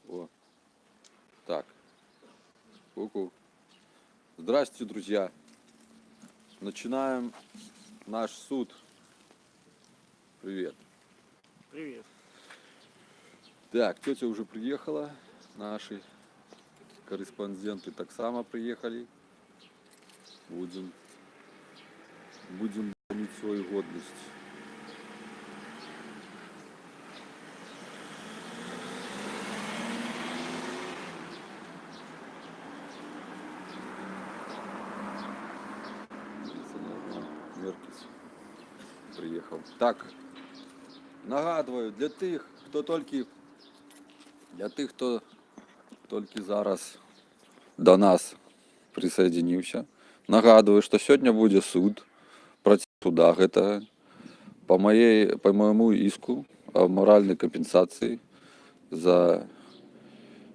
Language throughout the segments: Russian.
О. Так. Ку-ку. Здравствуйте, друзья. Начинаем наш суд. Привет. Привет. Так, тетя уже приехала. Наши корреспонденты так само приехали. Будем хранить свою годность. Меркіс приїхав. Так, нагадую, для тих, хто тільки зараз до нас присоединився. Нагадую, що сьогодні буде суд проти суда гэтага по моєму іску о моральній компенсації за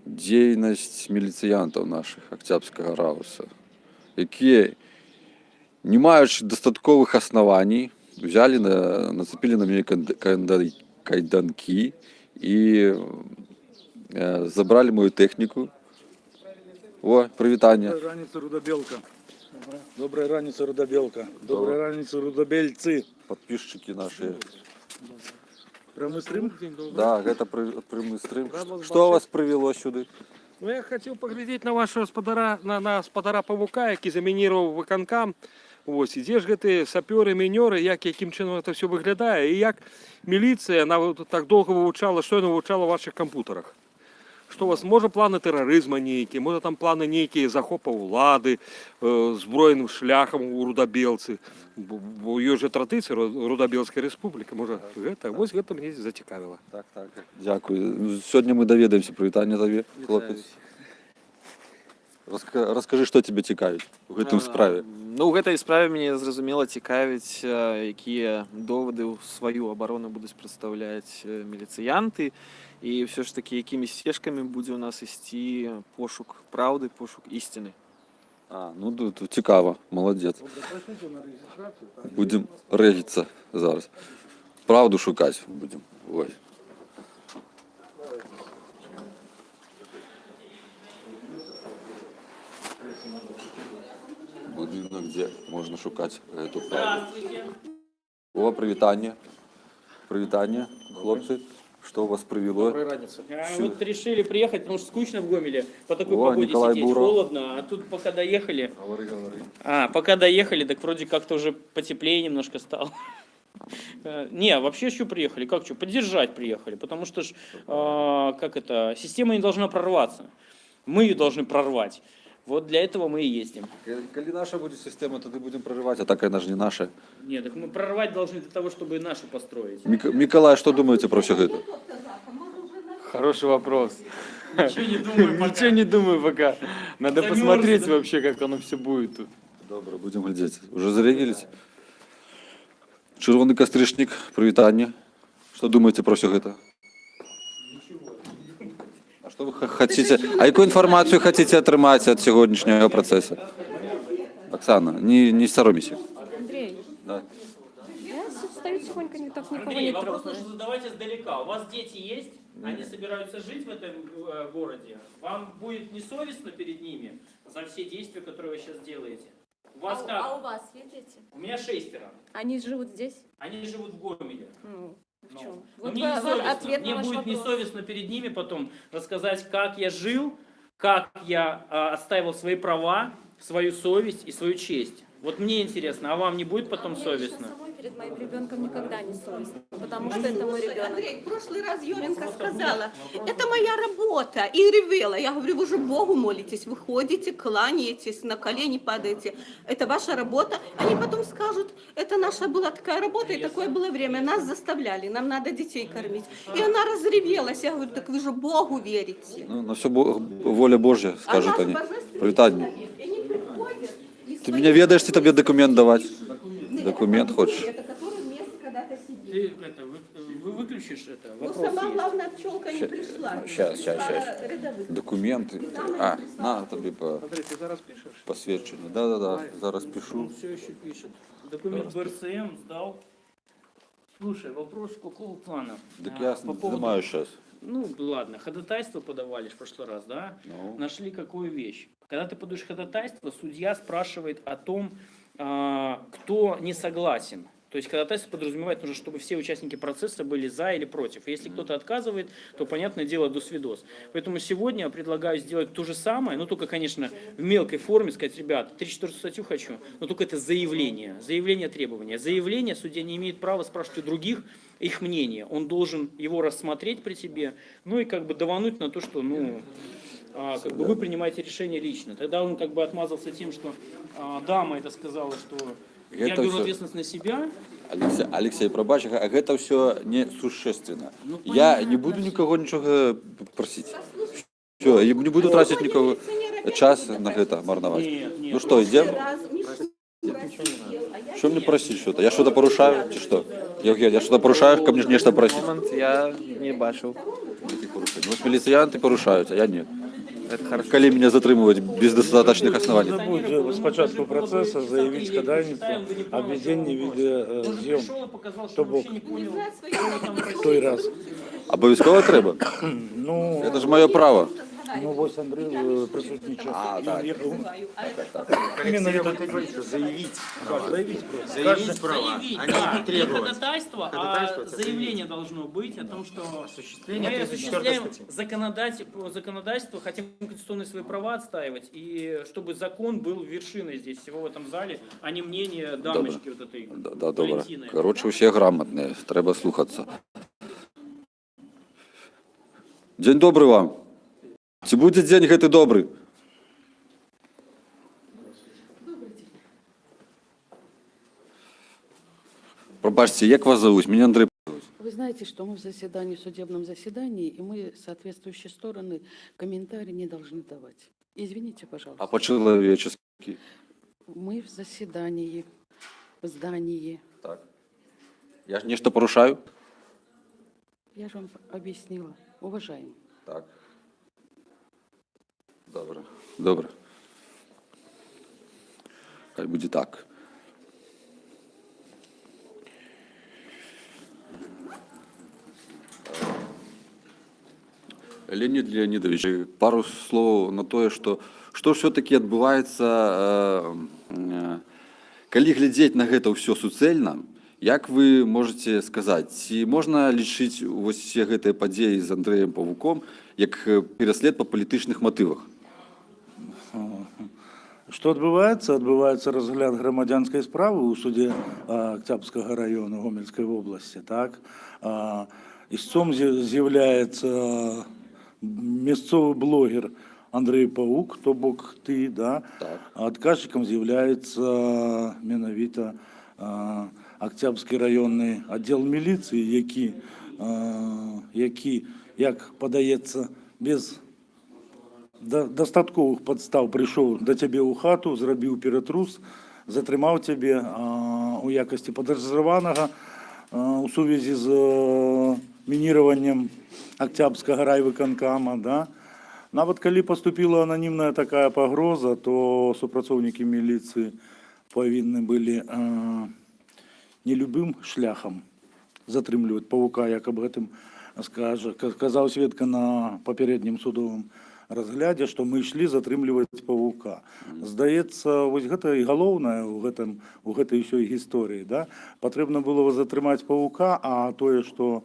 дзейнасць міліцыянтаў наших Октябрьскага рауса, які, не маючи дастатковых аснаваній, взяли, нацепили на мяне кайданкі і забрали мою техніку. О, привітання. Доброй раницы, Рудобелка. Доброй раницы, Рудобелка. Доброй раницы, Рудобельцы. Подписчики наши. Прямый стрим? Да, это прямый стрим. Что вас привело сюда? Ну, я хотів поглядіти на вашого господара Павука, який замінірував виконкам. Ось, і де ж гэты сапёры, міньоры, яким чином це все виглядає, і як міліція так довго вивчала, що вивчала в ваших комп'ютерах. Що у вас, може, плани тероризму ніякі, може там плани ніякі захопу влади, збройним шляхом у Рудобелці, бо є вже традиція Рудобелської республіки, може, ось це мене зацікавило. Так. Дякую. Сьогодні ми довідаємося. Привітання тобі, хлопець. Розкажи, що тебе цікавить у гэтым справе. Ну, у гэтай справе мне зразумела цікавіць, якія доводы ў сваю абарону будуць прадстаўляць міліцыянты, і ўсё ж такі, якімі сцежкамі будзе ў нас ісці пошук праўды, пошук ісціны. Ну тут цікаво, молодець. Будемо регитися зараз. Правду шукати будемо. Ой. Будинок, де можна шукати цю правду. О, привітання. Привітання, хлопці. Что вас привело? Вот решили приехать, потому что скучно в Гомеле по такой погоде Николай сидеть, Буров. холодно, а тут пока доехали, Говори. пока доехали, так вроде как-то уже потеплее немножко стало. Не, вообще еще приехали, как что, поддержать приехали, потому что ж, система не должна прорваться, мы ее должны прорвать. Вот для этого мы и ездим. Коли наша будет система, то ты будем прорывать, а так она же не наша. Нет, так мы прорвать должны для того, чтобы нашу построить. Миколай, что думаете про все это? Хороший вопрос. Ничего не думаю пока. Ничего не думаю пока. Надо Замерз, посмотреть да? вообще, как оно все будет тут. Добре, будемо глядіти. Уже зарегились? Червоний костришник, привітання. Що думаєте про все це? А що ви хотите? А яку інформацію хочете отримати від сьогоднішнього процесу? Оксана, не соромайся. Андрей, Да. я стою тихонько, никого Андрей, не вопрос трогаю. нужно задавать издалека. У вас дети есть? Они собираются жить в этом городе? Вам будет несовестно перед ними за все действия, которые вы сейчас делаете? У вас как? А у вас есть дети? У меня 6. Они живут здесь? Они живут в Гомеле. В Но- чем? но Вот мне несовестно. ответ Мне на ваш будет вопрос. несовестно перед ними потом рассказать, как я жил, как я отстаивал свои права, свою совесть и свою честь. Вот мне интересно, а вам не будет потом Мне совестно? лично самой перед моим ребенком никогда не совестно, потому что это мой ребенок. Андрей, в прошлый раз Юренко сказала, это моя работа, и ревела. Я говорю, вы же Богу молитесь, вы ходите, кланяетесь, на колени падаете. Это ваша работа. Они потом скажут, это наша была такая работа, и такое было время. Нас заставляли, нам надо детей кормить. И она разревелась. Я говорю, так вы же Богу верите. Ну, на все воля Божья, скажут Она они. божественный Привітання. человек, и они приходят, и Ты свои- меня ведаешь, ты тебе документ давать? Нет, Документ это хочешь? Это который вместе когда-то сидит. Ты вы выключишь это? Ну, Вопрос сама есть. главная пчелка не пришла. Щас. Пара рядовых. Документи. На тобі Андрей, ти зараз пишеш? посвідчення. Да. Зараз пишу. Он все еще пишет. Документ БРСМ сдал. Слушай, вопрос какого плана? Так я По поводу... знімаю зараз. ну ладно, ходатайство подавали в прошлый раз, да? Ну. Нашли какую вещь. Когда ты подаешь ходатайство, судья спрашивает о том, кто не согласен. То есть ходатайство подразумевает, нужно, чтобы все участники процесса были за или против. Если кто-то отказывает, то, понятное дело, досвидос. Поэтому сегодня я предлагаю сделать то же самое, но только, конечно, в мелкой форме, сказать, ребят, 34 статью хочу, но только это заявление требования. Заявление судья не имеет права спрашивать у других их мнение. Он должен его рассмотреть при тебе, ну и как бы давануть на то, что, ну, как бы вы принимаете решение лично. Тогда он как бы отмазался тем, что дама это сказала, что я Это беру всё. ответственность на себя. Алексей, пробач, а гэта ўсё несущественно. Ну, Я понятно, не буду всё. никого ничего просить. Все, я не буду тратить никого час на это марновать. Нет, нет. Ну что, идем? А Что мне просить что-то? Я что-то порушаю? Чи что? Я что-то порушаю, ко мне ж нечто просить. Момент я не бачив. Яких порушень? Вот милиціянти порушають, а я ні. Це хорошо. Коли мене затримують без достаточних оснований. Забудь спочатку процесу заявити ходайництво о введенні відеозйом. Пришел и показал, что То вообще бок. не понял, что там В той раз. Обов'язково треба? Ну, Це ж моє право. ну ось Андрій присутній час. А, так. Іменно это заявить. Заявить просто. Заявить, да, не ходатайство, а заявление должно быть о том, что мы осуществляем законодательство, хотим конституционные свои права отстаивать, и чтобы закон был вершиной здесь, всего в этом зале, а не мнение дамочки вот этой Да, добре. Валентины. Коротше, усі грамотні, треба слухатися. День добрий вам. Ці буде день гэты добрий? Пробачте, як вас зовуть? Мене Андрій. Вы знаете, что мы в заседании, в судебном заседании, и мы соответствующие стороны комментарии не должны давать. Извините, пожалуйста. А по-человечески? Мы в заседании, в здании. Так. Я ж нечто порушаю? Я же вам объяснила. Уважаемый. Так. Добре. Добре. Хай буде так. Леонид Леонидович, пару слов на тое, што все-таки адбываецца, калі глядзець на гэта ўсё суцэльна, як вы можете сказаць, ці можна лічыць вось усе гэтыя падзеі з Андрэем Павуком як пераслед па палітычных матывах? Што адбываецца? Адбываецца разгляд грамадзянскай справы ў суде Октябрьскага района Гомельскай вобласці, так? Істцом з'яўляецца мясцовы блогер Андрей Павук, то бок ты, да? Так. Адказчыкам з'яўляецца менавіта Октябрьскі районны аддзел міліцыі, які, як падаецца, без дастатковых падстаў прыйшоў да цябе ў хату, зрабіў ператрус, затрымаў цябе у якасці падазраванага у сувязі з мініраваннем Октябрьскага райвыканкама, да? Нават калі паступіла ананімная такая пагроза, то супрацоўнікі міліцыі павінны былі не любым шляхам затрымліваць Павука, як аб гэтым сказаў сведка на папярэднім судовым разглядзе, што мы ішлі затрымліваць Павука. Здаецца, вось гэта і галоўнае у гэтай ўсёй гісторыі, да? Патрэбна было затрымаць Павука, а тое, што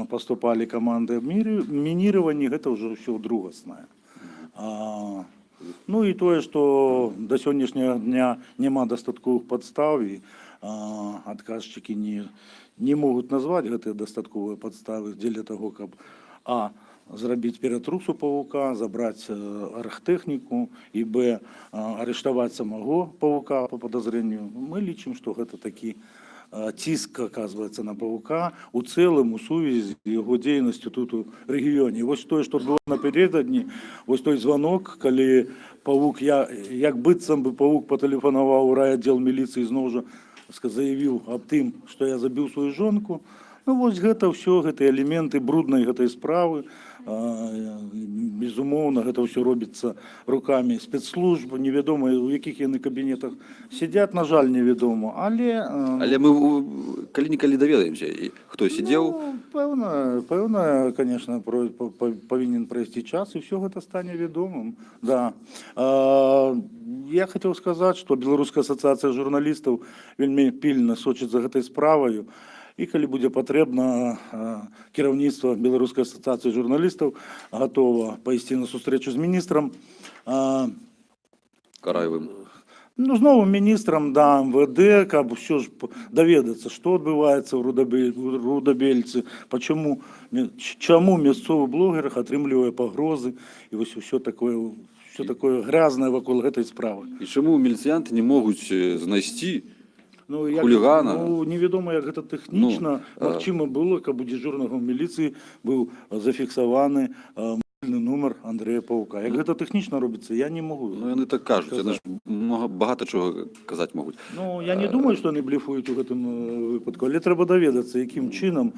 паступалі каманды мініравання, гэта ўжо ўсё другаснае. Ну і тое, што да сённяшняга дня няма дастатковых падстаў, і адказчыкі не могуць назваць гэтыя дастатковыя падставы дзеля таго, каб зрабіць ператрус у Павука, забраць аргтэхніку і арыштаваць самого Павука по подозрению. Мы лічым, што гэта такі ціск, оказывается, на Павука у цэлым у сувязі з яго дзейнасцю тут у рэгіёне. Вось тое, што было напярэдадні, вось той званок, калі Павук, як быццам бы Павук патэлефанаваў у райаддзел міліцыі, зноў жа заявіў аб тым, што я забіў сваю жонку, Ну вось гэта ўсё гэты элементы бруднай гэтай справы. Безумоўна, гэта ўсё робіцца рукамі спецслужб, невядома у якіх яны кабінетах сядзяць, на жаль, невядома, Але мы калі-нікалі даведаемся, хто сидзеў. Ну, пэўна, конечно, павінен прайсці час, і ўсё гэта стане вядомым. Да. Я хацеў сказаць, што Беларуская асацыяцыя журналістаў вельмі пільна сочыць за гэтай справаю. І калі будзе патрэбна, кіраўніцтва Беларускай асацыяцыі журналістаў гатова пайсці на сустрэчу з міністрам. Караевым. Ну, з новым міністрам, да, МВД, каб усё ж даведацца, што адбываецца ў Рудабельцы, чаму мясцовы блогер атрымлівае пагрозы, і вось усё такое грязнае вакол гэтай справы. І чаму міліцыянты не могуць знайсці Ну, хулігана? Ну, невядома, як гэта тэхнічна. Магчыма было, каб у дзяжурнага ў міліцыі быў зафіксаваны мобільны нумар Андрэя Паўка. Як гэта тэхнічна робіцца, я не могу. Ну, яны так кажуць, яны ж багата чого казаць могуць. Ну, я не думаю, што яны блефуюць у гэтым выпадку, але трэба даведацца, якім чынам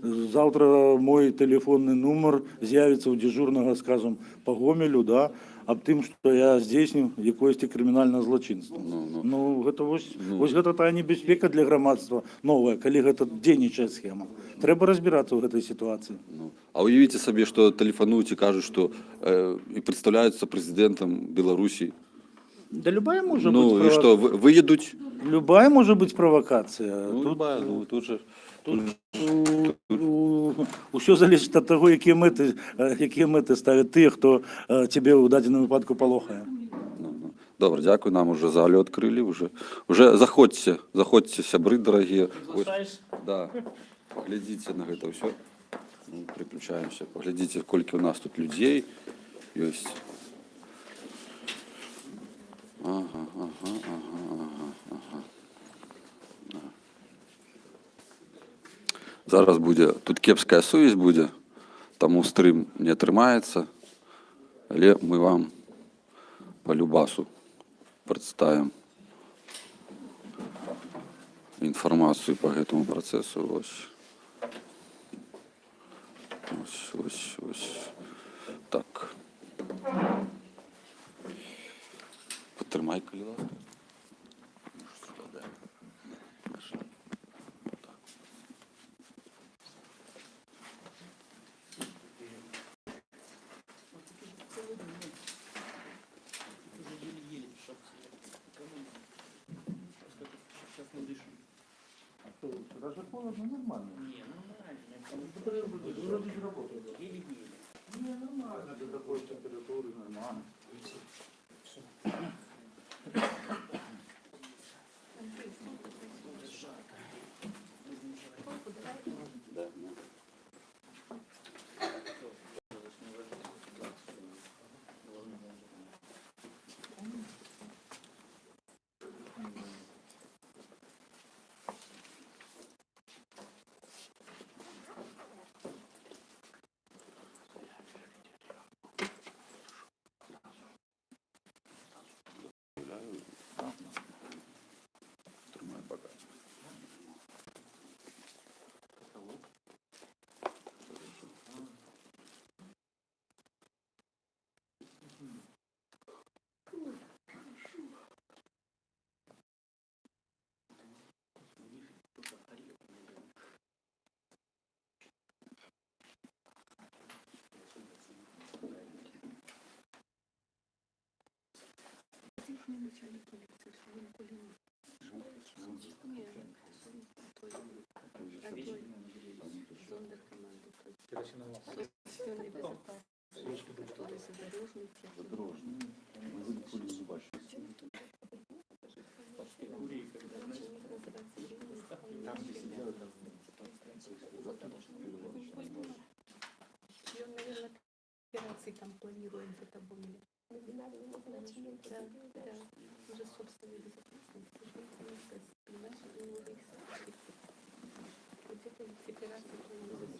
заўтра мой тэлефонны нумар з'явіцца ў дзяжурнага, скажам, па Гомелю, да, аб тым, што я здзейсніў якоесьці крымінальнае злачынства. Ну, гэта вось гэта тая небяспека для грамадства новая, калі гэта дзейнічае схема. Трэба разбірацца ў гэтай сітуацыі. А уявіце сабе, што тэлефануюць і кажуць, што і прадстаўляюцца прэзідэнтам Беларусі. Да любая можа Ну, быць і што, выедуць? Любая можа быць правакацыя. Ну, любая, ну, тут же... Усё залежыць ад таго, якія мэты ставяць тыя, хто цябе ў дадзеным выпадку палохае. Добра, дзякуй, нам уже залю адкрылі, уже заходзьце, сябры дарагія. Да, паглядзіце на гэта ўсё. Приключаемся, паглядзіце, колькі у нас тут людзей ёсць. Ага. Зараз будзе, тут кепская сувязь будзе, таму стрым не атрымаецца, але мы вам па любасу прадставім інфармацыю па гэтаму працэсу. Ось. Так. Падтрымай, калі ласка. Даже холодно, нормально. Не, нормально, до такой температуры нормально. Там планируем за тобой. Да, уже собственной безопасности. Понимаешь, где-то операции планируем.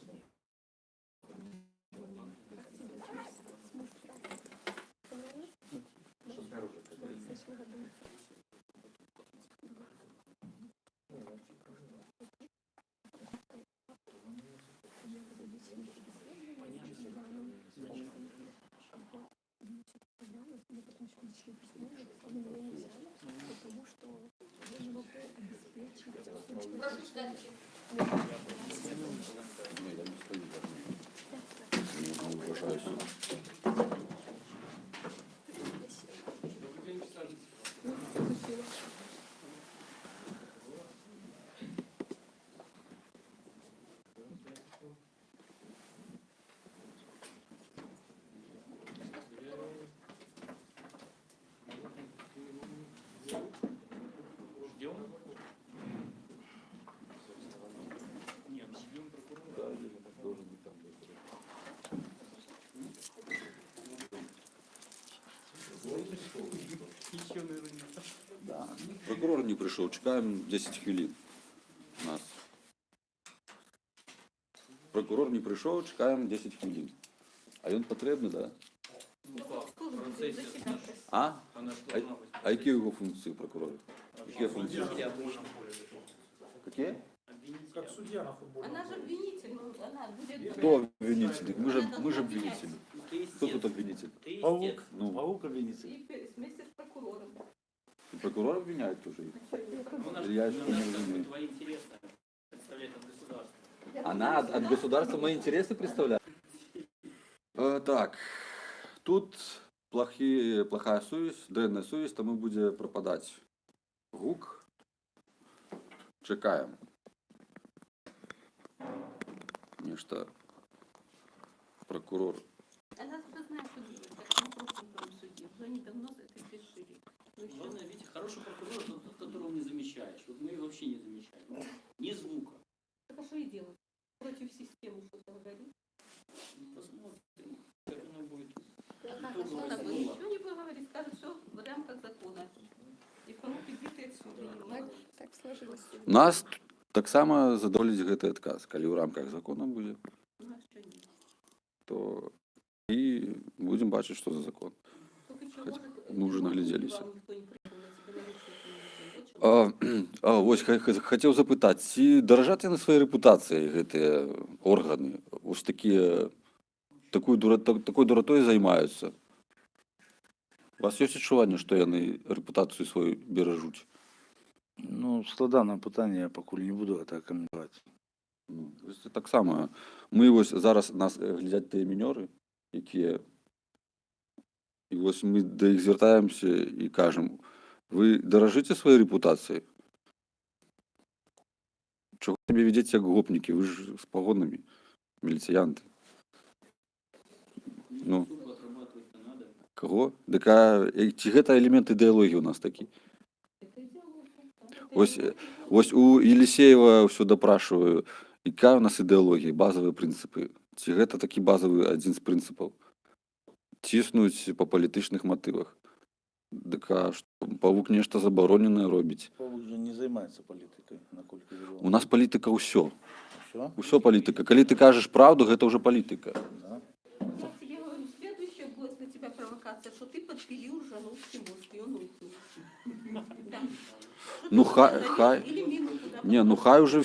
Прокурор не пришел, чекаем 10 хвилин. Нас. Прокурор не прийшов, чекаємо 10 хвилин. А він потрібний, так? Да? А? А які його функції прокурора? Які функції? Які? Она же обвинитель, ну, она будет... Хто обвинитель? Ми ж обвинителі. Хто тут обвинитель? Паук, Ну. Паук обвинитель. И вместе с прокурором. І прокурор обвиняють теж їх? Я ще не розумію. Твои интересы представлять от государства. Она от государства мои интересы представляет? Так, тут плохая совесть, древная совесть, тому буде пропадати гук. Чекаємо. Нечто прокурор. Она уже знает, что делать, так мы просим там судьи. Уже они давно за это решили. Ну, еще Главное, видите, хороший прокурор, это тот, которого не замечаешь. Вот мы вообще не замечаем. Ни звука. так а что и делать? Против системы что-то говорить? Посмотрим, как оно будет. Так, а что она будет? Ничего не будет говорить, скажет, все в рамках закона. И в кому пиздит отсюда. Не могу. Так сложилось. Нас так само задоволить гэты адказ. Калі ў рамках закона будзе, Ну, а что нет? то і будем бачыць, што за закон. Только чего, Хоть может, мы уже вам нагляделись. никто не пришел на тебя, на лицо, не видел. Вот чего. Ось хацеў запытаць, ці даражаць яны сваёй рэпутацыяй гэтыя органы? Ось такой дуратой займаюцца. У вас ёсць адчуванне, што яны рэпутацыю сваю беражуць? Ну, складанае пытанне, я пакуль не буду гэта каментаваць. Ну, таксама мы вось зараз нас глядзяць тыя мінёры, якія і вось мы да іх звяртаемся і кажам: вы даражыце сваёй рэпутацыяй? Чаго сябе ведзеце як гопнікі? Вы ж з пагонамі, міліцыянты. Ну, Службу отрабатывать-то надо. каго? Дык ці гэта элемент ідэалогіі ў нас такі? Ось у Елисеева ўсё дапрашиваю, якая у нас ідэалогія, базавыя прынцыпы. Ці гэта такі базавы адзін з прынцыпаў? Ціснуць па палітычных матывах. Дык што Павук нешта забароненае робіць. Павук же не займаецца палітыкай, наколькі вядома. У нас палітыка ўсё. Всё? Усё палітыка. Калі ты кажаш праўду, гэта ўжо палітыка. Да. Я тебе говорю, следующая будет на тебя провокация, что ты подпилил Жановский мост, и он уйдет. Да. Ну хай. Или мимо туда. Не, ну хай уже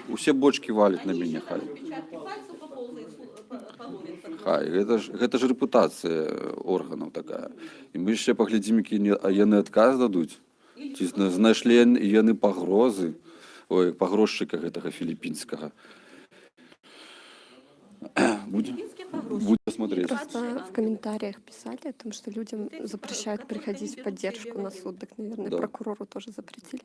усе бочки валят на Они мяне, еще там хай. отпечатки пальцев поползают, половят. Хай, гэта ж рэпутацыя органаў такая. І мы яшчэ паглядзім, які яны адказ дадуць. Ці знайшлі яны пагрозы, пагрозчыка гэтага філіппінскага. Будем смотреть. Просто в комментариях писали о том, что людям запрещают приходить в поддержку на суд. Так, наверное, Да. прокурору тоже запретили.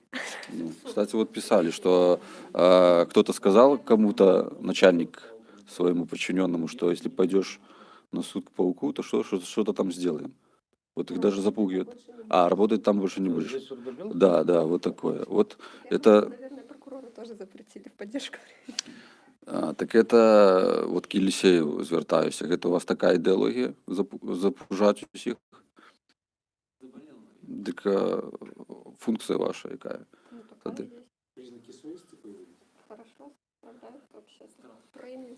Ну, кстати, вот писали, что кто-то сказал кому-то, начальник своему подчиненному, что если пойдешь на суд к Пауку, то что-то там сделаем. Вот их даже запугивают. А, работать там больше не будешь. Здесь Сурдобел? Да, вот такое. Вот Я это... думаю, наверное, прокурору тоже запретили в поддержку. Так это вот к Елисееву звертаюся. Гэта у вас такая ідэалогія запужаць усіх? Дык функція ваша якая? Ну, такая Тады. есть. Признаки совести появились. Хорошо, справляют общество. Премию.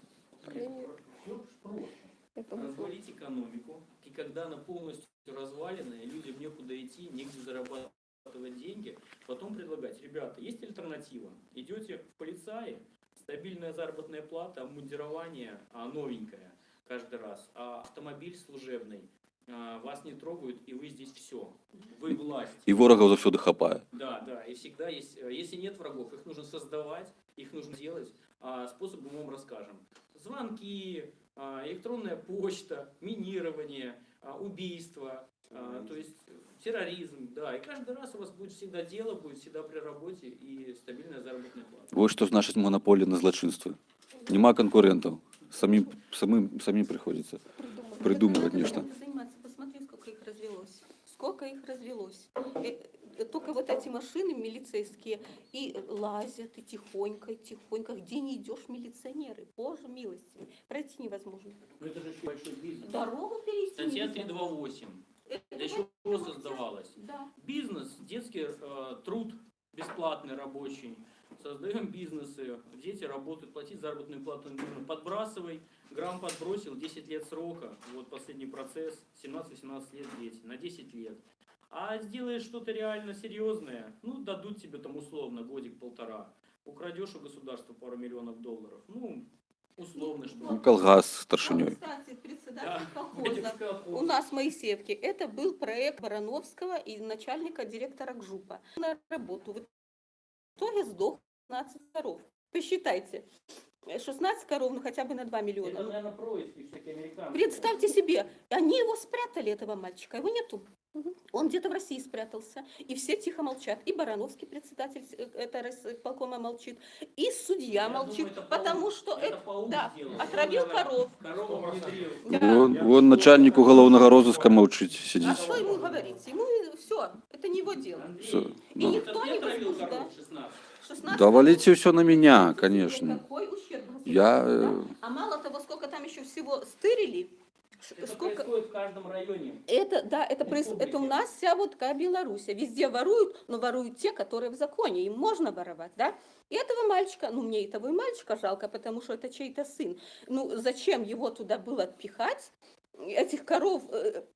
Я думаю, Развалить экономику, и когда она полностью развалена, и людям некуда идти, негде зарабатывать деньги, потом предлагать: ребята, есть альтернатива? Идете в полицаи, стабильная заработная плата, обмундирование новенькое каждый раз, а автомобиль служебный вас не трогают, и вы здесь все. Вы власть. І ворога завсюди хапає. Да, да, и всегда есть, если нет врагов, их нужно создавать, их нужно делать, а способы мы вам расскажем. Звонки, электронная почта, минирование, убийство, то есть терроризм, да, и каждый раз у вас будет всегда дело, будет всегда при работе и стабильная заработная плата. Ось що значить монополія на злочинство. Нема конкурентів. Самим приходиться придумувати нечто. Надо заниматься. Посмотри, сколько их развелось. Сколько их развелось. Только вот эти машины милицейские и лазят, и тихонько. Где не идешь, милиционеры. Боже милости. Пройти невозможно. Но это же еще большой бизнес. Дорогу перейти Статья нельзя. 328. Это Для чего создавалась? Да. Бизнес, детский труд бесплатный рабочий. Создаем бизнесы, дети работают, платить заработную плату не нужно. Подбрасывай, грамм подбросил, 10 лет срока. Вот последний процесс, 17-18 лет дети, на 10 лет. А сделаешь что-то реально серьезное, ну, дадут тебе там условно годик-полтора. Украдешь у государства пару миллионов долларов, ну, условно что. Ну, колгас старшиней. Кстати, председатель Да, колхоза. Медицинская У нас в Моисеевке это был проект Барановского и начальника директора ГЖУПа на работу. В итоге сдох 16 коров. Посчитайте. 16 коров, ну хотя бы на 2 Это, миллиона. наверное, происки, всякие американцы. Представьте себе, они его спрятали, этого мальчика, его нету. Он где-то в России спрятался, и все тихо молчат. И Барановский председатель полкома молчит, и судья Я молчит, думаю, это потому паук. что Это паук да, сделал. отравил коров. Корову внедрил. Да. Вон начальник уголовного розыска мовчить, А сидить. что ему говорить? Ему все, это не его дело. Все. И Ну, никто Это не ты отравил возбуждает. коров 16? 16 да валите коров. все на меня, конечно. Какой ущерб Я, государству, да? А мало того, сколько там еще всего стырили, Это сколько... происходит в каждом районе. Это, да, это у нас вся вот такая Беларусь. Везде воруют, но воруют те, которые в законе. Им можно воровать, да? И этого мальчика, ну мне и того и мальчика жалко, потому что это чей-то сын. Ну зачем его туда было отпихать? Этих коров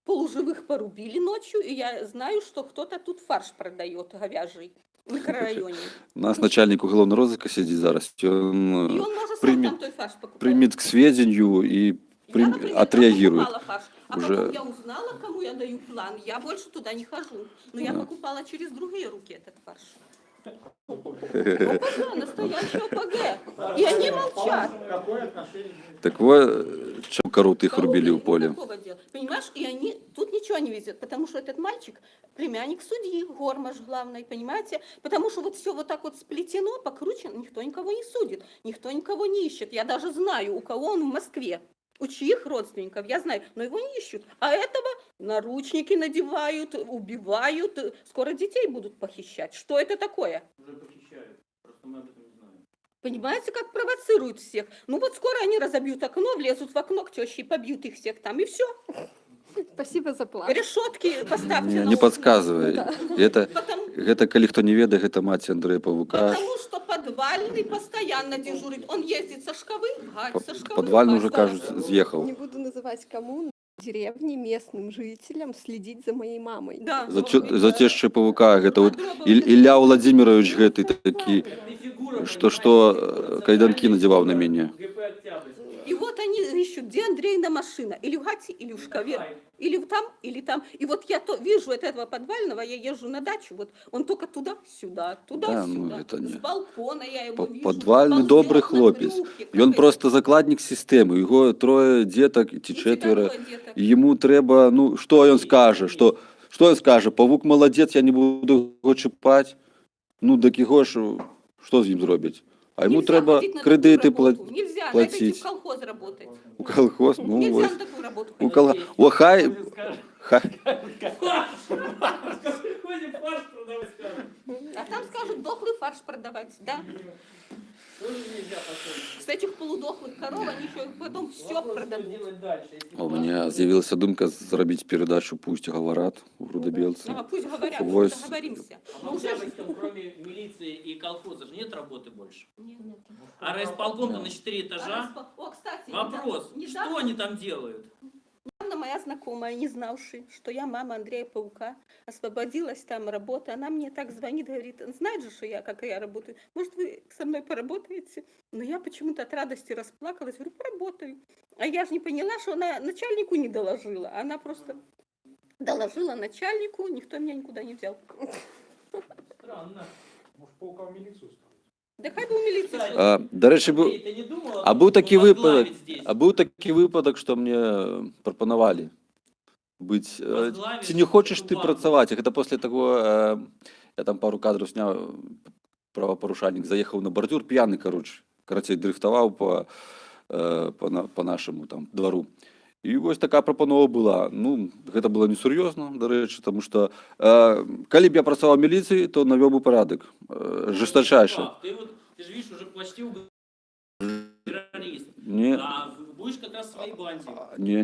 полуживых порубили ночью, и я знаю, что кто-то тут фарш продает говяжий в микрорайоне. У нас начальник уголовного розыска сидит зараз. И Он он может сам примет, там той фарш покупать. примет к сведению и Я, например, отреагирует. покупала фарш, а Уже- потом я узнала, кому я даю план, я больше туда не хожу. Но я Да. покупала через другие руки этот фарш. ОПГ, настоящий ОПГ. И они молчат. Так вот, чем корот их рубили в поле. Такого дела. Понимаешь, и они тут ничего не видят, потому что этот мальчик племянник судьи, Гормаш главный, понимаете? Потому что вот все вот так вот сплетено, покручено, никто никого не судит, никто никого не ищет. Я даже знаю, у кого он в Москве. У чьих родственников, я знаю, но его не ищут. А этого наручники надевают, убивают, скоро детей будут похищать. Что это такое? Уже похищают. Просто мы об этом не знаем. Понимаете, как провоцируют всех? Ну вот скоро они разобьют окно, влезут в окно к теще и побьют их всех там, и все. Спасибо за план. Решетки поставьте. Не на окна. подсказывай. Это, Потому, это коли кто не ведает, это мать Андрея Павука. потому что подвальный постоянно дежурит. Он ездит со шкавы в гать, со шкавы в Подвальный гать. уже, кажется, съехал. Не буду называть кому, но в деревне местным жителям следить за моей мамой. Да. За те ще Павука, это вот Илья Владимирович, гэты такі, Ты фигура, что кайданки надевал на меня. ГП Октябрьский. И вот они ищут, где Андреина машина. Или в гате, или в шкаве. Или там, или там. И вот я то вижу от этого подвального, я езжу на дачу, вот он только туда-сюда, туда-сюда. Да, ну, это не- С балкона я его вижу. Подвальний ползет добрий на хлопець. брюки, І він как просто закладник системи. Його троє діток, ті у тебя четверо. двое деток. І йому треба, ну, що він скаже? Що він скаже? Павук молодець, я не буду його чіпати. Ну, так його ж, що з ним зроблять? А йому Нельзя треба ходить на кредити такую работу. Нельзя, надо идти платити. в колхоз работать. У колхоз, ну, Нельзя ось. на такую работу У ходить. колхоз. О, хай. Ходим фарш продавать, скажем. А там скажут, дохлый фарш продавать, да? Тоже нельзя потом. С этих полудохлых коров они еще потом все Вопрос, что продадут. делать дальше. Если У фарш мене з'явилася думка зробити передачу «Пусть говорять» у Грудобелці. Ага, пусть говорят, мы Вось. договоримся. А Ну, в уже ж- Октябрьском, кроме милиции и колхоза, же нет работы больше. Нет. А райисполком-то на 4 этажа. О, кстати, Вопрос, недавно- что они там делают? недавно моя знакомая, не знавшая, что я мама Андрея Паука, освободилась там работа, она мне так звонит, говорит, знает же, что я, как и я работаю, может, вы со мной поработаете? Но я почему-то от радости расплакалась, говорю, поработаю. А я же не поняла, что она начальнику не доложила, она просто доложила начальнику, никто меня никуда не взял. Странно. Может, паука в милицию ставить? Да хай бы у милиции. До речі, Андрей, ты не думал о а том, був чтобы такий випадок, возглавить здесь? а був такий випадок, що мені пропонували бути. Возглавить Чи не хочеш эту ти банду? працювати? Це після того, я там пару кадрів зняв, правопорушальник заїхав на бордюр, п'яний, коротше, дрифтував по нашому там двору. І ось така пропанова була. Ну, це було несерйозно, до речі, тому що коли б я працював в міліції, то навів би порядок, жорсточайше. Ты же видишь, уже почти террорист. Ні, А будешь как раз в своей банде. ні,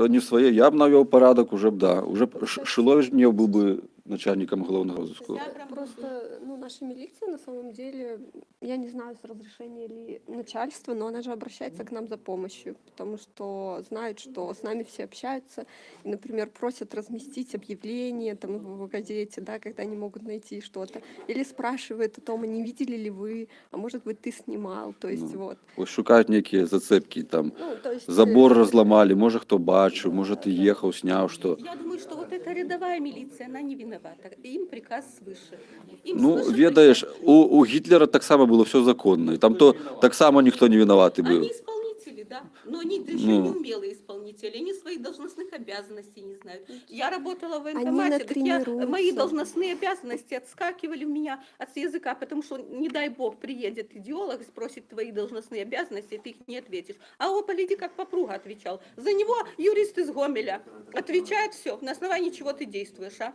не в своей. Я б навел порядок уже б, да. Уже б Шилович не был бы начальником головного розыску. Просто, ну, наша милиция на самом деле, я не знаю, с разрешения ли начальства, но она же обращается к нам за помощью, потому что знают, что с нами все общаются, и, например, просят разместить объявление там в газете, да, когда не могут найти что-то, или спрашивают о том, а не видели ли вы, а может быть ты снимал, то есть Ну, вот. Ось шукають які зацепки, там, Ну, то есть, забор розламали, може хто бачив, може ти їхав, сняв, що. Я думаю, что вот эта рядовая милиция, она не виновата. Им приказ свыше. Им Ну, свыше ведаєш, приказ. у Гітлера так само було все законно, і там то так само ніхто не винуватий був. Они исполнители, да, но они еще Ну. не умелые исполнители, они своих должностных обязанностей не знают. Я работала в Они военкомате, так я, натренируются. мои должностные обязанности отскакивали у меня от языка, потому что, не дай бог, приедет идеолог и спросит твои должностные обязанности, ты их не ответишь. А о, погляди, как попруга отвечал. За него юрист из Гомеля отвечает все, на основании чего ты действуешь, а?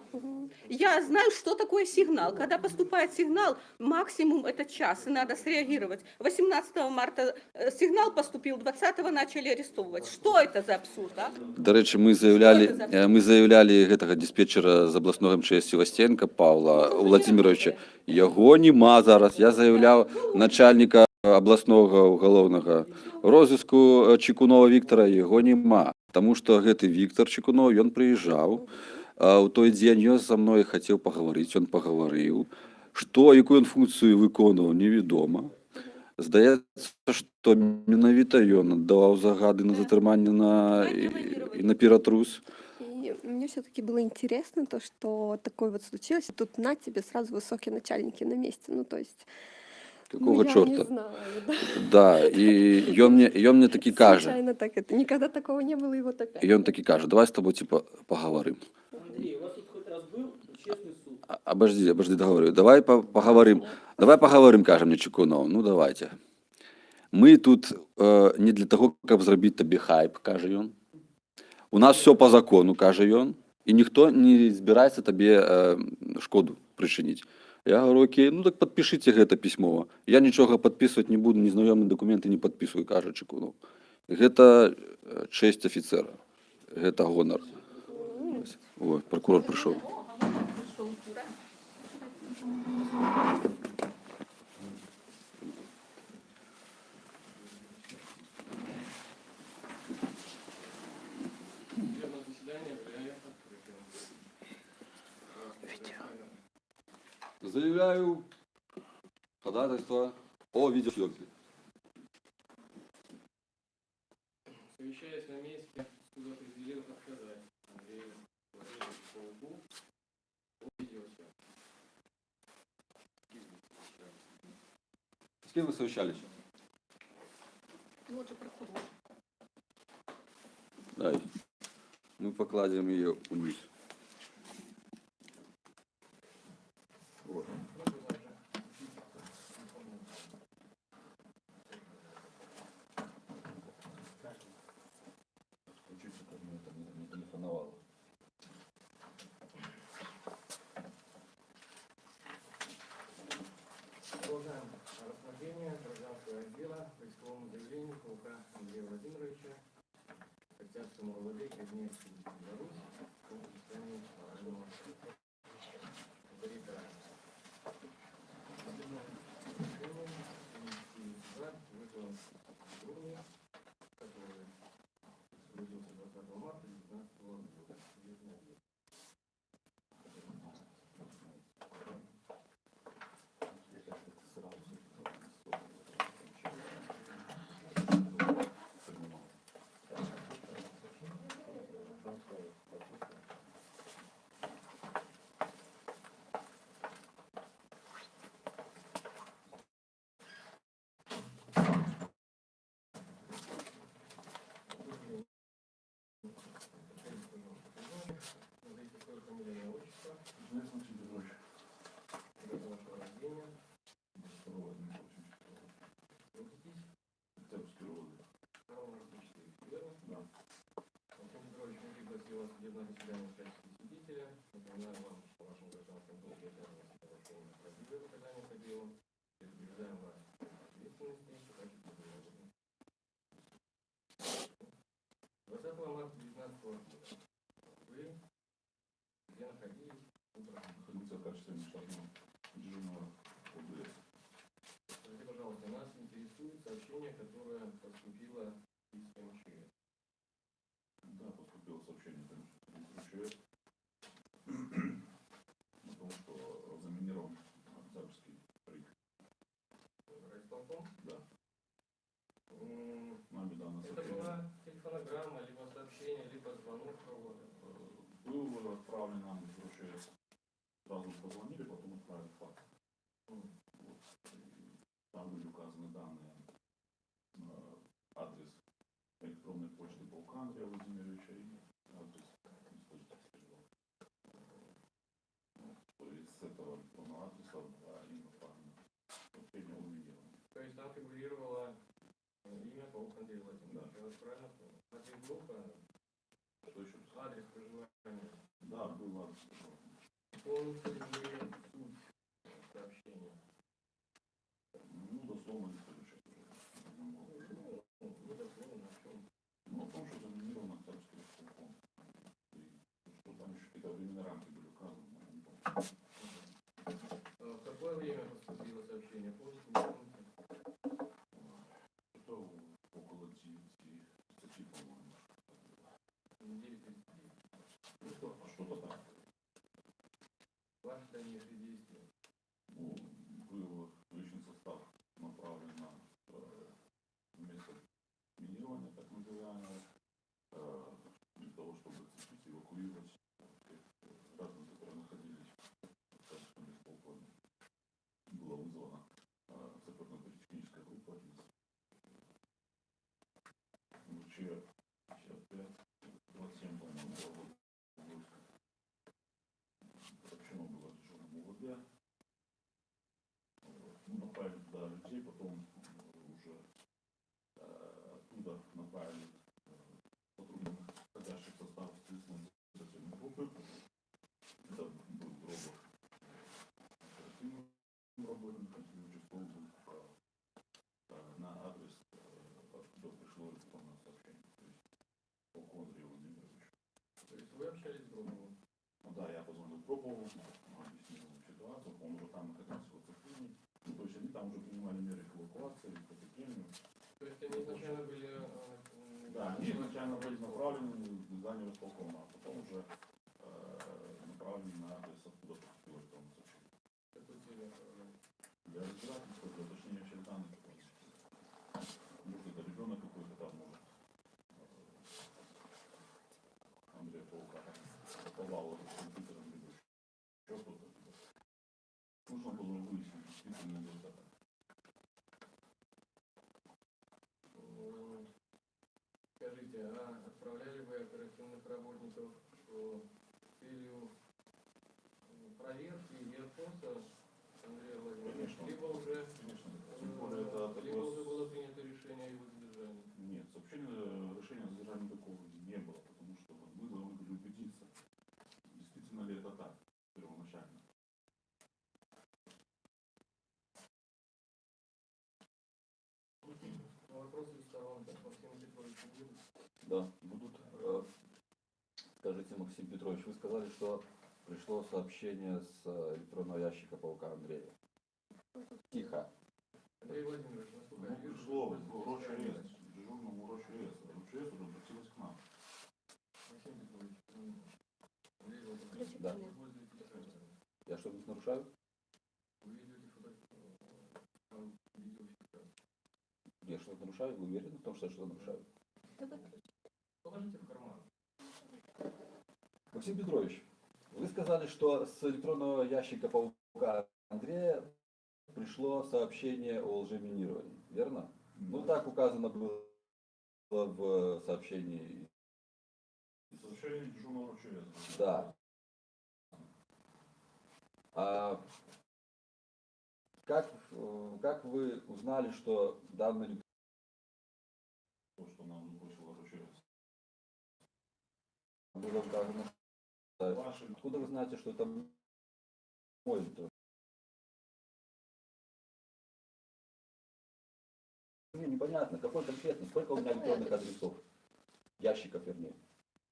Я знаю, что такое сигнал. Когда поступает сигнал, максимум это час, и надо среагировать. 18 марта сигнал поступил, 20-го начали арестовывать. Что это за абсурд, а? До речі, ми заявляли гэтага диспетчера з обласного МЧС Севастенка Павла Владимировича. Його нема зараз. Я заявляв начальника обласного уголовного розыску Чекунова Віктора, його нема. Тому що гэты Віктор Чекунов, ён прыїжджаў, у той дзень ён со мной хацеў паговорыць, ён пагаварыў. Што, якую ён функцыю выконваў, невядома. Здаецца, што менавіта ён аддаваў загады на затрыманне і на ператрус. И мне все-таки было интересно то, что такое вот случилось, и тут на тебе сразу высокие начальники на месте, ну то есть... Какого ну, я чорта? не знаю, да. Да, і ён мне такі каже, Случайно так это, никогда такого не было, и вот опять. і ён такі каже, давай з тобой типа поговорим. Андрей, у вас тут хоть раз был честный суд? Обожди, договорю. Давай поговорим. Давай поговорим, каже мне Чекунов. Ну давайте. Ми тут не для того, каб зрабіць табе хайп, каже ён. У нас все по закону, каже ён, і ніхто не збіраецца табе шкоду прычыніць. Я говорю, окей, ну так подпишите гэта пісьмова. Я нічога подписывать не буду, незнаёмыя документы не подписываю, каже Чекунов. Гэта честь офіцера, гэта гонар. Ой, прокурор прыйшоў. Заявляю ходатайство о видеосъемке. Совещаясь на месте, суд определил отказать Андрею Владимировичу Пауку о видеосъемке. С кем вы совещались? Вот же прокурор. Дай. Мы покладем ее вниз. Вот. Продолжаем рассмотрение гражданского отдела по исковому заявлению Паука Андрея Владимировича, Октябрьскому РОВД, Кабинетский Беларусь, по взысканию уголовного авторитета. Вызван Трубный, который родился 20 марта осуществила судебное заседание в качестве свидетеля. Напоминаю вам, что в вашем гражданском долге обязанности соглашения правдивое показания по делу. Предупреждаем вас о ответственности в качестве виновника. 20 марта 2019 года вы где находились? Находиться в качестве нештатного дежурного ОБС. Скажите, пожалуйста, нас интересует сообщение, которое поступило из МЧС. Да, поступило сообщение, конечно, из РЧС о том, что заминирован Октябрьский рынок. Райисполком? Да, М, нами данное Это сообщение была телефонограмма, либо сообщение, либо звонок кого-то. был отправлен нам в РЧС. Сразу позвонили, потом отправили факс. Вот. И там были указаны данные, адрес электронной почты полка Андрея Владимировича и адрес диспозитора. То есть с этого электронного адреса им направлено сообщение о минировании. То есть там фигурировало имя Паук Андрей Владимирович. Да. Я вас правильно понял? Адрес группы, Что еще? адрес проживания. Да, был адрес. Помните ли вы суть сообщения? Ну, дословно не скажу сейчас уже. Не дословно, о чем? Ну, о том, что заминирован Октябрьский райисполком. И что там еще какие-то временные рамки были указаны, но я не помню. В какое время поступило сообщение? Помните, не помните? Что около 9:30, по-моему. 9:39. Ну, что-то так. Ваши дальнейшие действия. Ну, был личный состав направлен на место минирования, так называемого, для того, чтобы эвакуировать тех граждан, которые находились в Октябрьском исполкоме. Была вызвана саперно-техническая группа из ВЧ 55-27, по-моему, войска. Сообщено было дежурному УВД. Мы направили туда людей, потом уже оттуда направили сотрудников, входящих в состав следственной оперативной группы. Это был Дробов, оперативным работником, участковый был на адрес, откуда пришло электронное сообщение. То есть полку Андрею Владимировичу. То есть вы общались с Громовым? Ну да, я позвонил Дропову, объяснил ему ситуацию, он уже там находился в оцеплении. Ну, то есть они там уже принимали меры к эвакуации, к оцеплению. То есть они изначально были... Да, они изначально были направлены в здание располкома, а потом уже направлены на адрес, откуда поступило электронное сообщение. Какой целью отправляли? Для разбирательства, для уточнения всех данных, может, это ребенок какой-то там, может, Андрея Паука попал с компьютером, либо еще кто-то. Нужно было выяснить, действительно ли это так. Скажите, а отправляли вы оперативных работников с целью проверки и опроса Андрея Владимировича? Конечно. Либо уже, Конечно, тем более это либо уже такое... было принято решение о его задержании? Нет, сообщения, решения о задержании такого не было, потому что мы должны были убедиться, действительно ли это так, первоначально. Вопросы из сторон Максима Петровича будут? Да, будут. Скажите, Максим Петрович, вы сказали, что пришло сообщение с электронного ящика Паука Андрея. Тихо. Андрей Владимирович, насколько я Ну, вижу, пришло вы в пользуетесь РОЧС, связью. дежурному РОЧС. РОЧС уже обратилась к нам. Максим Петрович, Андрей Владимирович, Да. вы пользуетесь связью. Я что-нибудь нарушаю? Вы ведете там видеофиксацию. Я что-то нарушаю? Вы уверены в том, что я что-то нарушаю? Положите в карман. Максим Петрович, вы сказали, что с электронного ящика Паука Андрея пришло сообщение о лжеминировании, верно? Ну, так указано было в сообщении. Сообщение дежурного РОЧС. Да. А как вы узнали, что данный... То, что нам сбросило РОЧС. было указано. Ваши Откуда вы знаете, что это мой? Мне непонятно, какой конкретно, сколько у меня электронных адресов, ящиков вернее.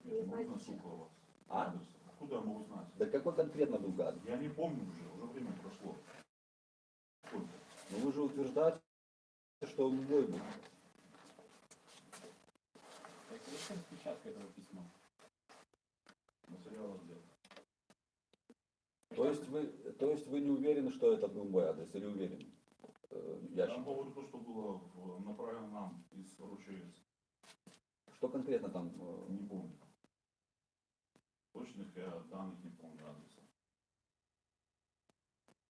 Я не могу знать, сколько у вас. А? Адрес. Откуда я могу знать? Да какой конкретно был адрес? Я не помню уже время прошло. Сколько? Но вы же утверждаете, что он мой был. Зачем распечатка этого письма? Материалов дела. То есть вы не уверены, что это был мой адрес, или уверены? Я Ящик. говорю то, что было направлено нам из РУЧС. Что конкретно там? Не помню. Точных я данных не помню адреса.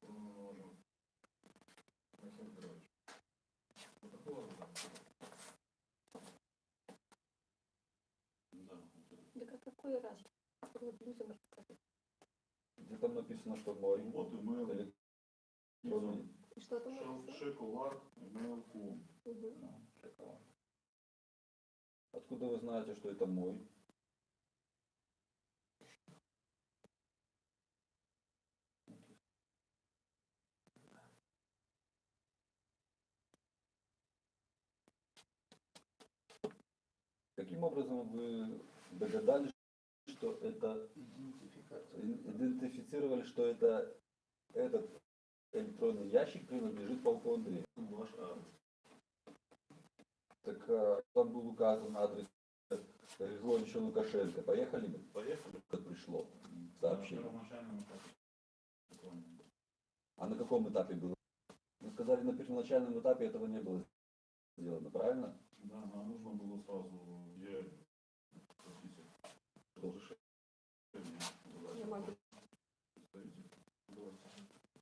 Можем. Максим Петрович. Протокол Да. Так а какой раз? Вот людям рассказать. Где там написано, что мой? Вот email. Электронный. И что там написано? Шоколад, email.com. Мгм. Откуда вы знаете, что это мой? Каким образом вы догадались, что это идентифицировали, что это этот электронный ящик принадлежит полку Андрею? Ваш адрес. Так там был указан адрес Григорьевича Лукашенко. Поехали бы? Поехали. Как пришло На сообщение. первоначальном этапе. А на каком этапе было? Вы сказали, на первоначальном этапе этого не было сделано, правильно? Да, нам нужно было сразу, где простите, разрешение Я могу.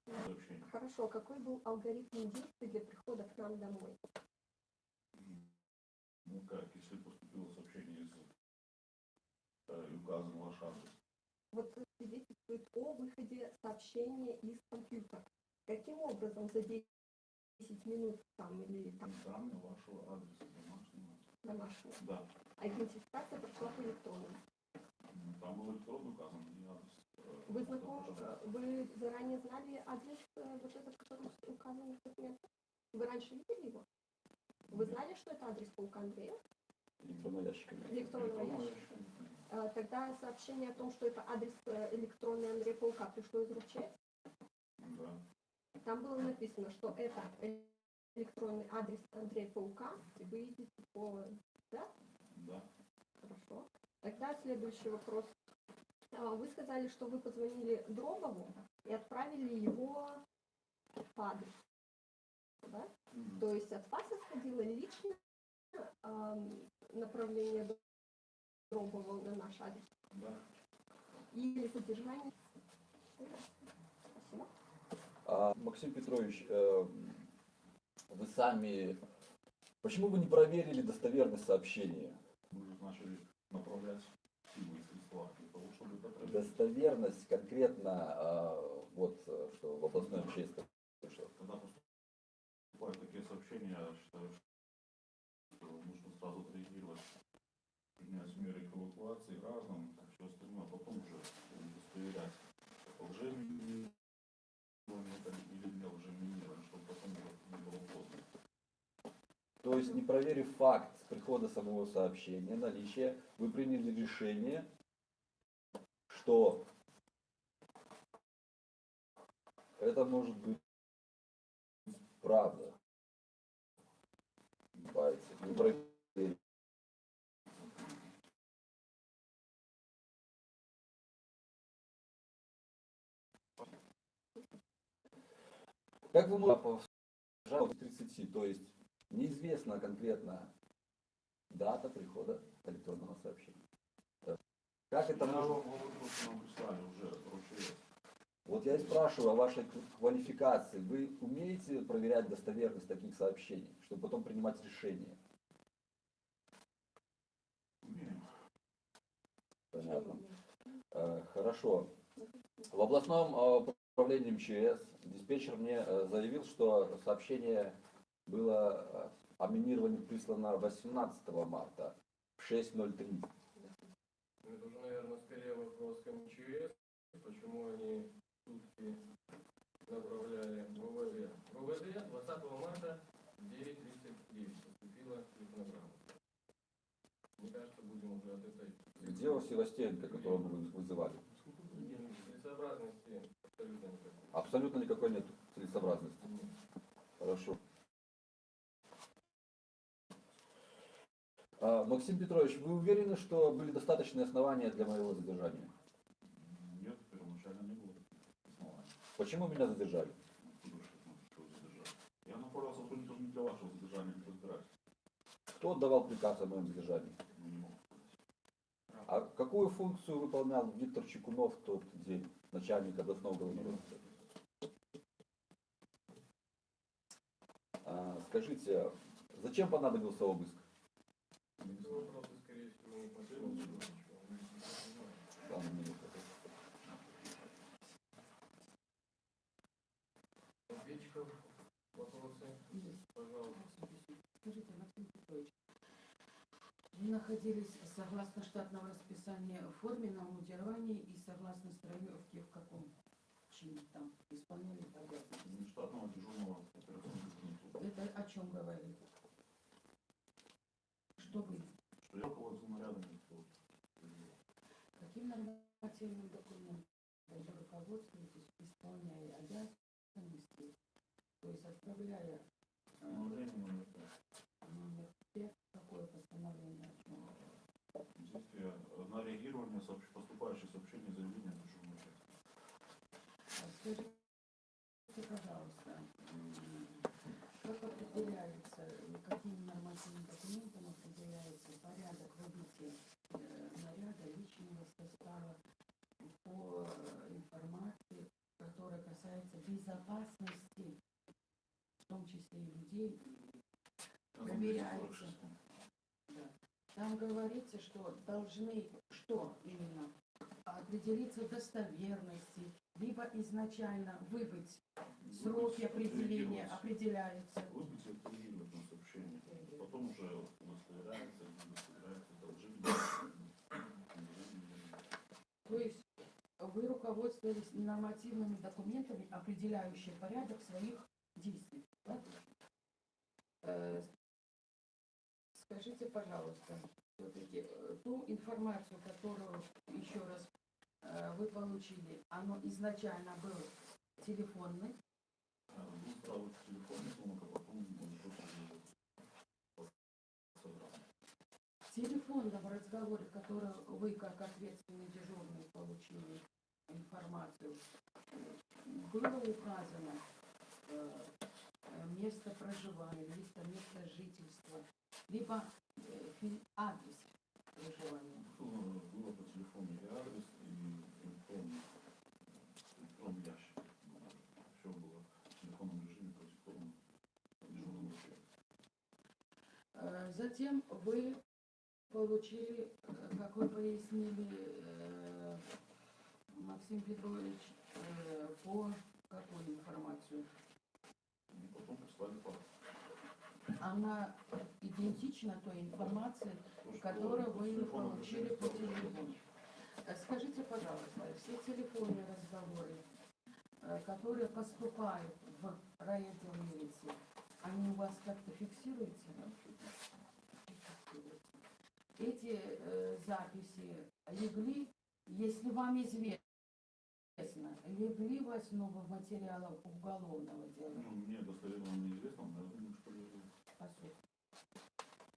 сообщение. Хорошо, какой был алгоритм действий для прихода к нам домой? Ну как, если поступило сообщение из и указан ваш адрес. Вот свидетельствует о выходе сообщения из компьютера. Каким образом за 10 минут там или там Данные вашего адреса домашнего. домашнего? Да. А идентификация прошла по электронному. Там был электронный указан и адрес. Вы знакомы, вы заранее знали адрес вот этот, который указан в документах? Вы раньше видели его? Вы знали, что это адрес паука Андрея? Электронный ящик. Электронного ящика. Тогда сообщение о том, что это адрес электронный Андрея Паука, пришло из РУЧС. Да. Там было написано, что это электронный адрес Андрея Паука, и вы идете по... Да? Да. Хорошо. Тогда следующий вопрос. Вы сказали, что вы позвонили Дробову и отправили его по адресу. Да? То есть от вас исходило лично направление Дробова на наш адрес. Да. Или содержание. Спасибо. Максим Петрович, вы сами... Почему вы не проверили достоверность сообщения? Мы же начали направлять силы и средства для того, чтобы это проверить. Достоверность конкретно, вот, что в областной общественной... Когда поступают такие сообщения, я считаю, что нужно сразу отреагировать, принять меры к эвакуации граждан, все остальное, а потом уже удостоверять, лжеминирование или не лжеминирование, чтобы потом не было поздно. То есть, не проверив факт прихода самого сообщения, наличия, вы приняли решение, что это может быть правда. Вы проверили. Как вы можете по 30, то есть неизвестна конкретно дата прихода электронного сообщения. Как это Я может... вам говорю, что нам прислали уже РУЧС. Вот я и спрашиваю о вашей квалификации. Вы умеете проверять достоверность таких сообщений, чтобы потом принимать решения? Умеем. Понятно. Хорошо. В областном управлении МЧС диспетчер мне заявил, что сообщение было о минировании прислано 18 марта в 6:03. Это уже, наверное, Где у Севастьяненко, которого вы вызывали? Целесообразности абсолютно никакой. Абсолютно никакой нет целесообразности. Хорошо. Максим Петрович, вы уверены, что были достаточные основания для моего задержания? Нет, первоначально не было оснований. Почему меня задержали? Откуда же я знаю, что вы задержали? Я направил сотрудников не для вашего задержания, не разбирать. Кто отдавал приказ о моем задержании? Ну, не могу. А какую функцию выполнял Виктор Чекунов в тот день, начальник областного уголовного розыска? Скажите, зачем понадобился обыск? Эти вопросы, скорее всего, не последуют. Данную минуту. Ответчиков, вопросы, пожалуйста. Скажите, Максим Петрович, вы находились согласно штатного расписания в форме на мундировании и согласно строевке в каком чине там исполняли обязанности? Нештатного дежурного операционного дежурного. Это о чем говорит? Что вы? Что я руководил нарядами. Каким нормативным документом вы руководствуетесь, исполняя обязанности, то есть отправляя Номер номер 5, какое постановление о чем? действия на реагирование поступающих сообщений заявления дежурного части. Скажите, пожалуйста, как определяется, каким нормативным документом определяется порядок выбытия наряда личного состава по информации, которая касается безопасности, в том числе и людей, проверяется? Да. Там говорится, что должны, что именно, определиться достоверности, либо изначально выбыть сроки определения определяются. Выбыть и отреагировать на сообщение. Потом уже удостоверяется, не удостоверяется, должны. То есть вы руководствовались нормативными документами, определяющими порядок своих действий. Да? Скажите, пожалуйста, все-таки ту информацию, которую, еще раз, вы получили, оно изначально было телефонный? Был справа телефонный звонок, а потом он собрал. В телефонном разговоре, который вы, как ответственный дежурный, получили информацию, было указано место проживания, место жительства, либо адрес проживания? Было по телефону и адрес, и электронный ящик. Все было в телефонном режиме по телефону дежурного человека. Затем вы получили, как вы пояснили, Максим Петрович, по какую информацию? И потом прислали папу. Она идентична той информации, которую вы получили по телефону. Скажите, пожалуйста, все телефонные разговоры, которые поступают в райотдел милиции, они у вас как-то фиксируются? Эти записи легли, если вам известно, легли в основу материалов уголовного дела? Ну, мне достоверно неизвестно, но я думаю, что лежит. По сути.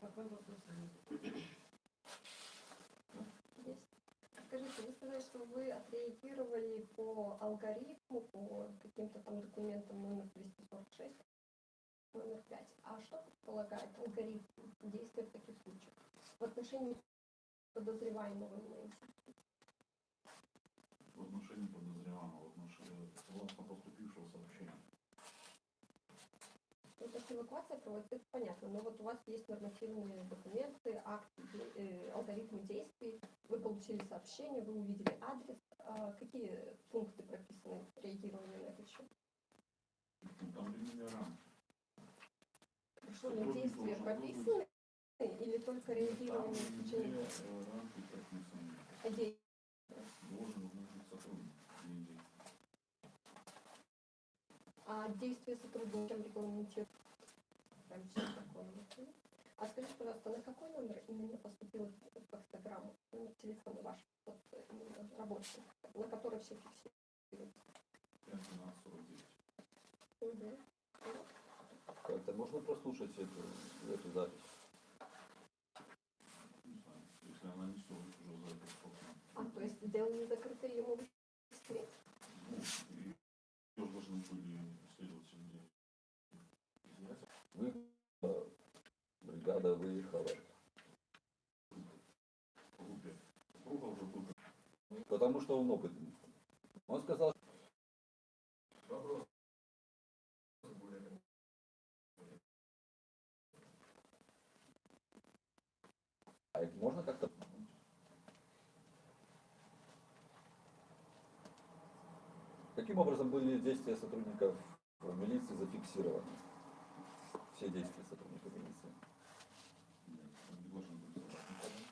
Какой вопрос? Есть. Скажите, вы сказали, что вы отреагировали по алгоритму, по каким-то там документам номер 246, номер 5. А что предполагает алгоритм действия в таких случаях? В отношении подозреваемого имеется? В отношении подозреваемого, согласно поступившего сообщения. Ну, то, что эвакуация проводится, это понятно, но вот у вас есть нормативные документы, акты, алгоритмы действий, вы получили сообщение, вы увидели адрес. Какие пункты прописаны реагирования на этот счет? Там временные рамки. Хорошо, но действия прописаны или только реагирование в течение? Рамки прописаны. Действия. Должен быть сотрудник. А действия сотрудника чем регламентируют? А скажите, пожалуйста, на какой номер именно поступила факсограмма? Номер телефона ваш, вот, именно рабочий, на который все фиксируются? 5-12-49. Угу. Как-то можно прослушать эту запись? Не знаю, если она не стоит уже за это сколько. А, то есть дело не закрыто, ее могут встретить? И тоже должны были следователи взять. Вы, бригада выехала, В группе. Группа уже группа. потому что он опытный. Он сказал, Вопрос более а это можно как-то... Каким образом были действия сотрудников милиции зафиксированы? Все действия сотрудников милиции. Не должен быть согласен.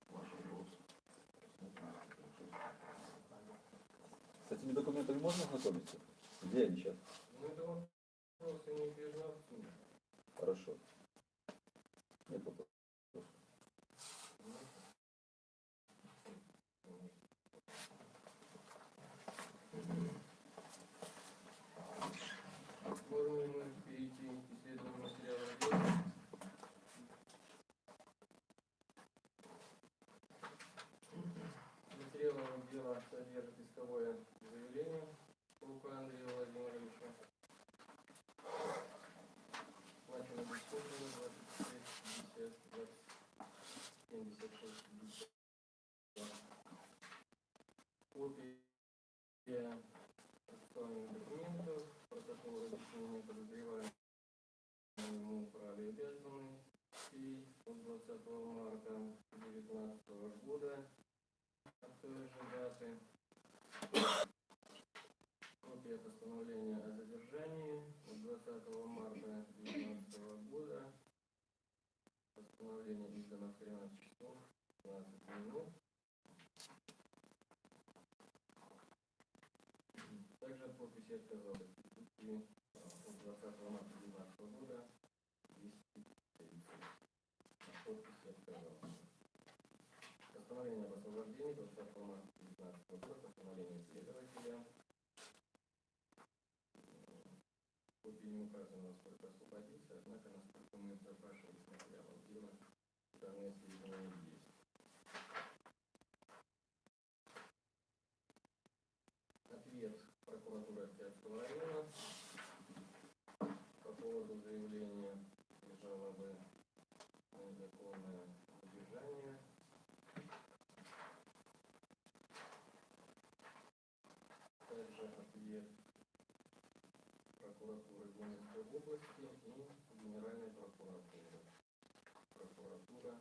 Ваш вопрос. С этими документами можно ознакомиться? Где они сейчас? Ну, это вопросы неизбежно обсудим. Хорошо. Нет вопросов. Можем ли мы перейти к исследованию материала дела? Материал дела содержит исковое заявление Паука Андрея Владимировича. Начало дискуссию 26, 50, 20, 76, 50. Копия процессуальных документов, протокол разъяснения подозреваемого ему праве обязаны от 20 марта 2019 года от той же даты. Копия постановления о задержании от 20 марта 2019 года. Постановление издано в 13 часов 15 минут. Также подписи отказалась от 20 марта 2019 года 230. Подписи отказалась. Постановление об освобождении 20 марта 2019 года, постановление следователя. Копии не указано, насколько освободиться, однако, насколько мы запрашивали с материалов дела, данные сведения есть. Ответ прокуратуры Октябрьского района по поводу заявления и жалобы на незаконное задержание. Также ответ прокуратуры Гомельской области и Генеральной прокуратуры. Прокуратура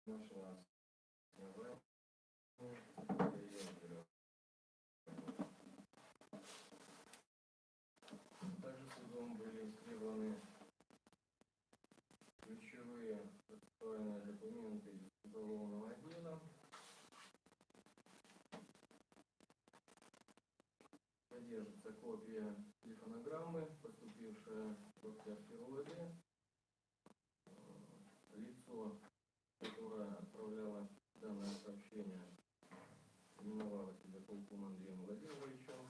нашла основание приезда. Также судом были исследованы ключевые процессуальные документы из уголовного дела. Содержится копия телефонограммы, поступившая в Октябрьский РУВД. Лицо, которое отправляло данное сообщение, именовало себя Пауком Андреем Владимировичем.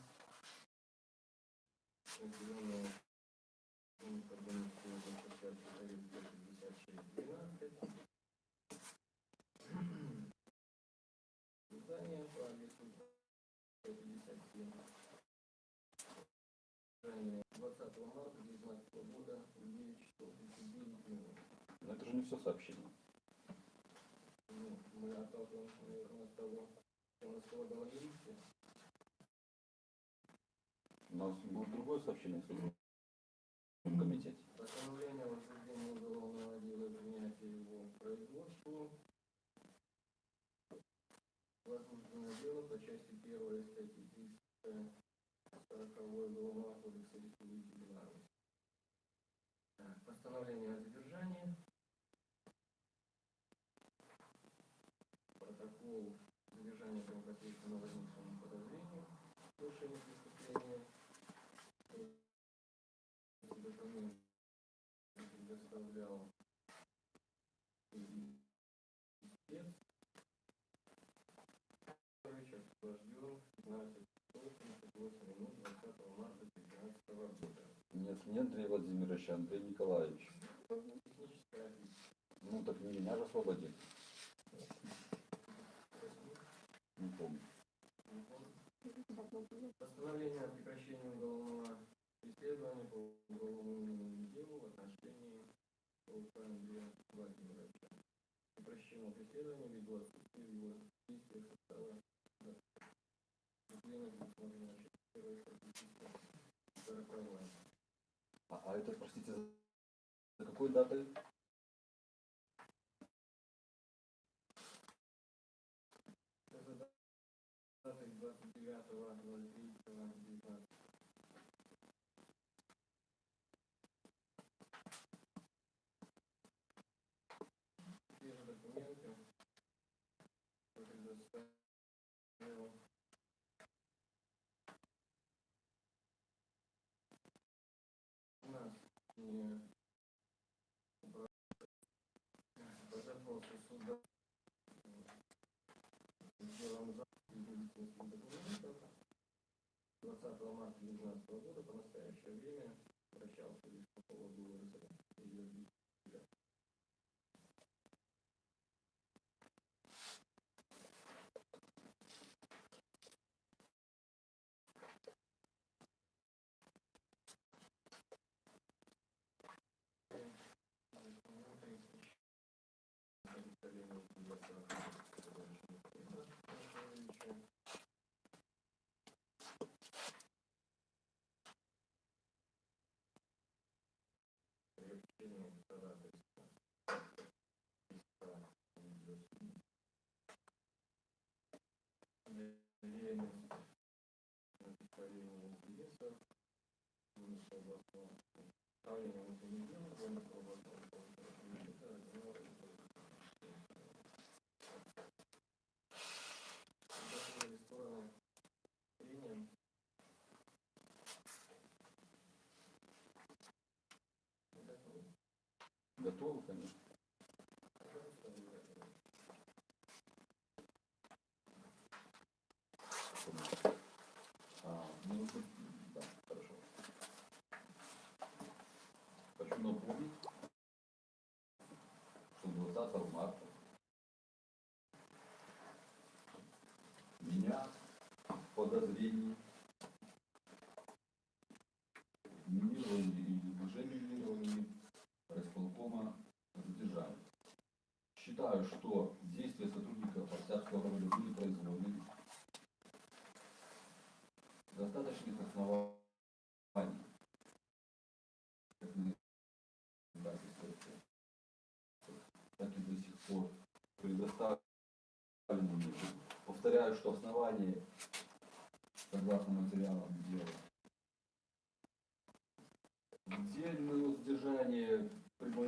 Населенного пункта Гомельской области 56-12. Здание по адресу 57. 20 марта 2019 года в 9 часов 39 минут. Но это же не все сообщение. Ну, мы отталкиваемся, наверное, от того, что нас полагала милиция. У нас будет другое сообщение в комитете. Постановление о возбуждении уголовного дела, принятия его к производству. Возбуждено дело по части 1 статьи 340 Уголовного кодекса Республики Беларусь. Постановление о задержании. Протокол задержания по непосредственно возникшему подозрению в совершении преступления. представлял спец. Освобожден 15 часов 38 минут 20 марта 2015 года. Нет, не Андрей Владимирович, а Андрей Николаевич. Техническая отличие. Ну так не меня же освободили. Не помню. Давно было. Постановление о прекращении уголовного преследования по уголовному делу в отношении Паука Андрея Владимировича. Прекращение преследования ввиду отсутствия в его действиях состава преступления, предусмотрено частью 1 статьи 40. А это, простите, за какой датой? Это дата 29.03.19. Те же документы предоставил у нас не по запросу суда сделан запись медицинских документов 20 марта 2019 года. По настоящее время обращался лишь по поводу РСД. Готовы, конечно. Ну, да, хорошо. Хочу напомнить, что 20 марта меня в подозрении минировали или уже минировали райисполкома задержали. Считаю, что действия сотрудников Октябрьского района были производны достаточных оснований, как на издательстве, так и до сих пор предоставлены. Повторяю, что основания, согласно материалам дела, где моего задержания при моем